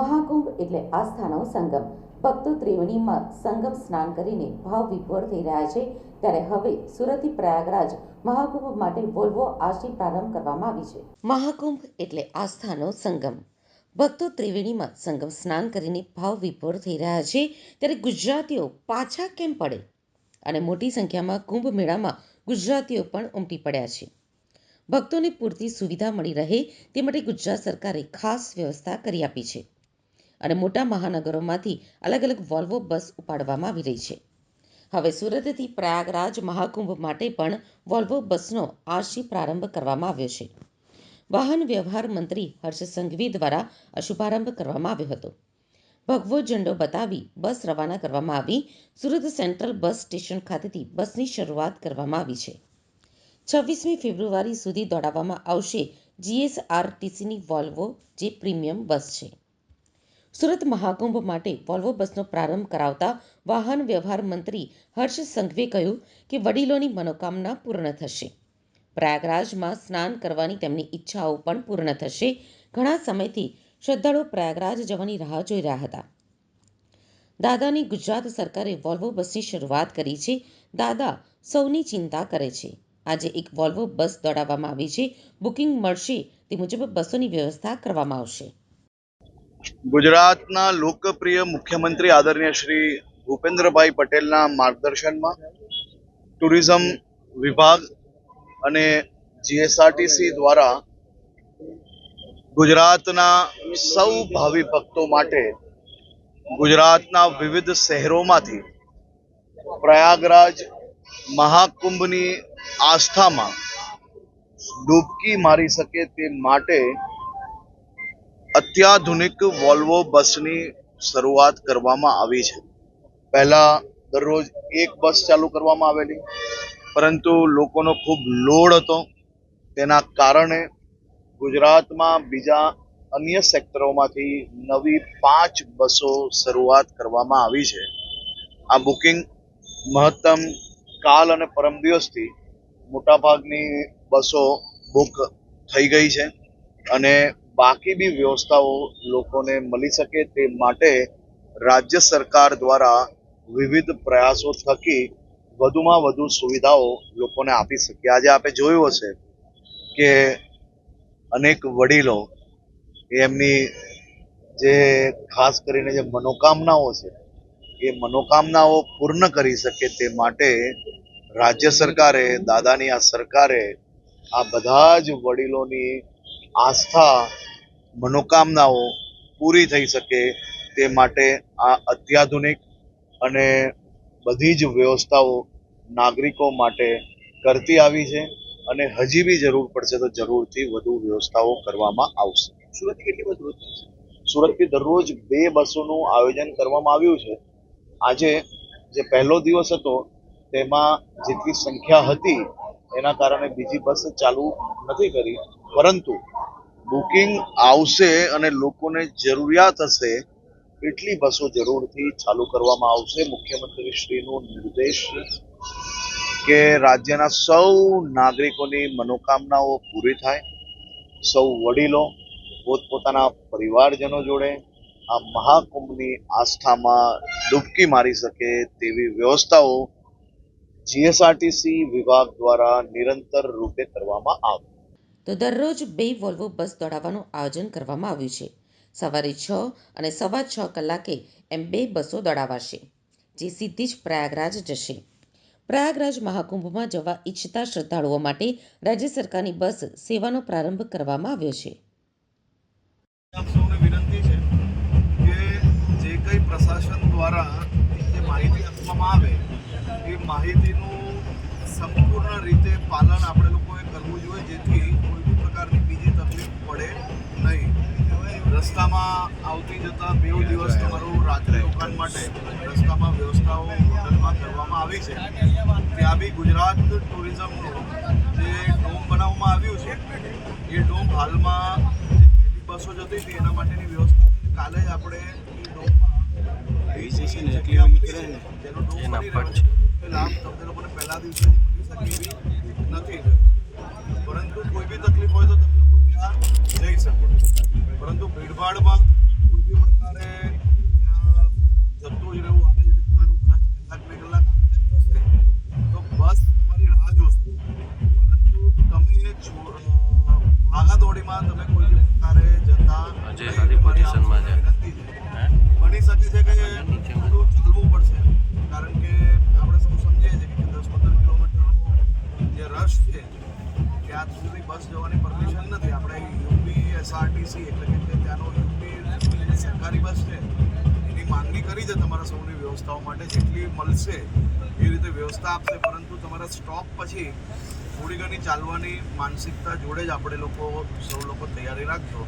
મહાકુંભ એટલે આસ્થાનો સંગમ. ભક્તો ત્રિવેણીમાં સંગમ સ્નાન કરીને ભાવ વિભોર થઈ રહ્યા છે. ત્યારે હવે સુરતથી પ્રયાગરાજ મહાકુંભ માટે વોલ્વો આજથી પ્રારંભ કરવામાં આવી છે. મહાકુંભ એટલે આસ્થાનો સંગમ. ભક્તો ત્રિવેણીમાં સંગમ સ્નાન કરીને ભાવ વિભોર થઈ રહ્યા છે. ત્યારે ગુજરાતીઓ પાછા કેમ પડે અને મોટી સંખ્યામાં કુંભ મેળામાં ગુજરાતીઓ પણ ઉમટી પડ્યા છે. ભક્તોને પૂરતી સુવિધા મળી રહે તે માટે ગુજરાત સરકારે ખાસ વ્યવસ્થા કરી આપી છે અને મોટા મહાનગરોમાંથી અલગ અલગ વોલ્વો બસ ઉપાડવામાં આવી રહી છે. હવે સુરતથી પ્રયાગરાજ મહાકુંભ માટે પણ વોલ્વો બસનો આજથી પ્રારંભ કરવામાં આવ્યો છે. વાહન વ્યવહાર મંત્રી હર્ષ સંઘવી દ્વારા આ શુભારંભ કરવામાં આવ્યો હતો. ભગવો ઝંડો બતાવી બસ રવાના કરવામાં આવી. સુરત સેન્ટ્રલ બસ સ્ટેશન ખાતેથી બસની શરૂઆત કરવામાં આવી છે. 26મી ફેબ્રુઆરી સુધી દોડાવવામાં આવશે જીએસઆરટીસીની વોલ્વો જે પ્રીમિયમ બસ છે. સુરત મહાકુંભ માટે વોલ્વો બસનો પ્રારંભ કરાવતા વાહન વ્યવહાર મંત્રી હર્ષ સંઘવીએ કહ્યું કે વડીલોની મનોકામના પૂર્ણ થશે. પ્રયાગરાજમાં સ્નાન કરવાની તેમની ઈચ્છાઓ પણ પૂર્ણ થશે. ઘણા સમયથી શ્રદ્ધાળુઓ પ્રયાગરાજ જવાની રાહ જોઈ રહ્યા હતા. દાદાની ગુજરાત સરકારે વોલ્વો બસની શરૂઆત કરી છે. દાદા સૌની ચિંતા કરે છે. આજે એક વોલ્વો બસ દોડાવવામાં આવી છે. બુકિંગ મળશે તે મુજબ બસોની વ્યવસ્થા કરવામાં આવશે. ગુજરાતના લોકપ્રિય મુખ્યમંત્રી આદરણીય શ્રી ભૂપેન્દ્રભાઈ પટેલના માર્ગદર્શનમાં ટુરિઝમ વિભાગ અને જીએસઆરટીસી દ્વારા ગુજરાતના સૌ ભાવિ ભક્તો માટે ગુજરાતના વિવિધ શહેરોમાંથી પ્રયાગરાજ મહાકુંભની આસ્થામાં ડૂબકી મારી શકે તે માટે અત્યાધુનિક વોલ્વો બસની શરૂઆત કરવામાં આવી છે. પહેલા દરરોજ એક બસ ચાલુ કરવામાં આવેલી, પરંતુ લોકોનો ખૂબ લોડ હતો. તેના કારણે ગુજરાતમાં બીજા અન્ય સેક્ટરોમાંથી નવી 5 બસો શરૂઆત કરવામાં આવી છે. આ બુકિંગ મહત્તમ કાલ અને પરમ દિવસથી મોટાભાગની બસો બુક થઈ ગઈ છે અને બાકી બી વ્યવસ્થાઓ લોકોને મળી શકે તે માટે રાજ્ય સરકાર દ્વારા વિવિધ પ્રયાસો થકી વધુમાં વધુ સુવિધાઓ લોકોને આપી શકે. આજે આપણે જોયું હશે કે અનેક વડીલો એમની જે ખાસ કરીને જે મનોકામનાઓ છે એ મનોકામનાઓ પૂર્ણ કરી શકે તે માટે રાજ્ય સરકારે, દાદાની આ સરકારે આ બધા જ વડીલોની આસ્થા, મનોકામનાઓ પૂરી થઈ શકે તે માટે આ અત્યાધુનિક અને બધી જ વ્યવસ્થાઓ નાગરિકો માટે કરતી આવી છે અને હજી બી જરૂર પડશે તો જરૂરથી વધુ વ્યવસ્થાઓ કરવામાં આવશે. સુરતથી કેટલી બસ રોજ થશે? સુરતથી દરરોજ 2 બસોનું આયોજન કરવામાં આવ્યું છે. આજે જે પહેલો દિવસ હતો તેમાં જેટલી સંખ્યા હતી એના કારણે બીજી બસ ચાલુ નથી કરી, પરંતુ બુકિંગ આવશે અને લોકોને જરૂરિયાત હશે એટલી બસો જરૂરથી ચાલુ કરવામાં આવશે. મુખ્યમંત્રી શ્રીનો નિર્દેશ કે રાજ્યના સૌ નાગરિકોની મનોકામનાઓ પૂરી થાય, સૌ વડીલો પોતપોતાના પરિવારજનો જોડે આ મહાકુંભની આસ્થામાં ડૂબકી મારી શકે તેવી વ્યવસ્થાઓ જીએસઆરટીસી વિભાગ દ્વારા નિરંતર રૂપે કરવામાં આવે. તો દરરોજ 2 વોલ્વો બસ દોડાવવાનું આયોજન કરવામાં આવ્યું છે. સવારે 6 અને સવા 6 કલાકે એમ 2 બસો દોડાવાશે, જે સીધી જ પ્રયાગરાજ જશે. પ્રયાગરાજ મહાકુંભમાં જવા ઈચ્છતા શ્રદ્ધાળુઓ માટે રાજ્ય સરકારની બસ સેવાનો પ્રારંભ કરવામાં આવ્યો છે. આપ સૌને વિનંતી છે કે જે કંઈ પ્રશાસન દ્વારા જે માહિતી આપવામાં આવે એ માહિતીનું સંપૂર્ણ રીતે પાલન આપણે લોકોએ કરવું જોઈએ, જેથી કોઈ પણ પ્રકારની બીજી તકલીફ પડે નહીં. રસ્તામાં આવતી જતા 2 દિવસ તમારું રાત્રિ રોકાણ માટે રસ્તામાં વ્યવસ્થાઓ હોટલમાં કરવામાં આવી છે. ત્યાં બી ગુજરાત ટુરિઝમનું જે ડોમ બનાવવામાં આવ્યું છે એ ડોમ હાલમાં બસો જતી હતી એના માટેની વ્યવસ્થા કાલે જ આપણે એ ડોમમાં લાભ તમને લોકોને પહેલા દિવસે મળી શકે એવી નથી, પરંતુ કોઈ બી તકલીફ હોય તો તમે લોકો ત્યાં જઈ શકો. પરંતુ ભીડભાડમાં કોઈ બી ભાગાદોડીમાં તમે કોઈ બી પ્રકારે જતા અજય સારી પોઝિશનમાં છે. વિનંતી છે. બની શકે છે કે થોડું ચાલવું પડશે, કારણ કે આપણે સૌ સમજીએ છીએ કે 10-15 કિલોમીટરનો જે રશ છે ત્યાં સુધી બસ જવાની પરમિશન નથી. આપણે યુપી એસઆરટીસી એટલે કે ત્યાંનો યુપી સરકારી બસ છે એની માંગણી કરી છે તમારા સૌની વ્યવસ્થાઓ માટે, જેટલી મળશે એ રીતે વ્યવસ્થા આપશે, પરંતુ તમારા સ્ટોપ પછી થોડી ઘણી ચાલવાની માનસિકતા જોડે જ આપણે સૌ લોકો તૈયારી રાખજો.